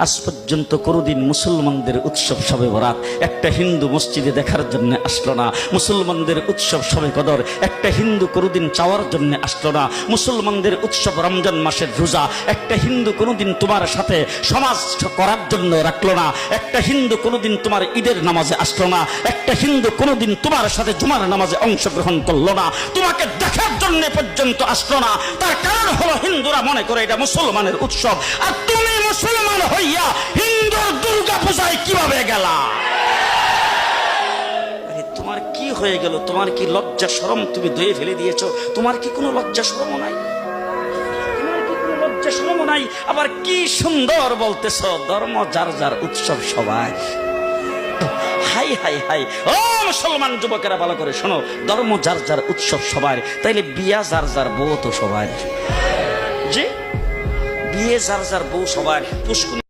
আজ পর্যন্ত কোনোদিন মুসলমানদের উৎসব শবে বরাত একটা হিন্দু মসজিদে দেখার জন্য আসলো না। মুসলমানদের উৎসব শবে কদর একটা হিন্দু কোনোদিন চাওয়ার জন্য আসলো না। মুসলমানদের উৎসব রমজান মাসের রোজা একটা হিন্দু কোনোদিন তোমার সাথে সমাজ করার জন্য রাখলো না। একটা হিন্দু কোনোদিন তোমার ঈদের নামাজে আসলো না। একটা হিন্দু কোনোদিন তোমার সাথে জুমার নামাজে অংশগ্রহণ করলো না, তোমাকে দেখার জন্য পর্যন্ত আসলো না। তার কারণ হলো হিন্দুরা মনে করে এটা মুসলমানের উৎসব, আর তুমি মুসলমান হইয়া হিন্দুর দুর্গা পূজায় কিভাবে গেলা? তোমার কি হয়ে গেল? তোমার কি লজ্জা শরম তুমি ধুয়ে ফেলে দিয়েছো? তোমার কি কোনো লজ্জা শরম নাই? তোমার কি কোনো লজ্জা শরম নাই? আবার কি সুন্দর বলতেছ, ধর্ম যার যার উৎসব সবাই। হাই হাই হাই, ও মুসলমান যুবকেরা ভালো করে শোনো, ধর্ম যার যার উৎসব সবার, তাইলে বিয়া যার যার বউ তো সবার। যে বিয়ে যার যার বউ সবার, পুষ্কুনি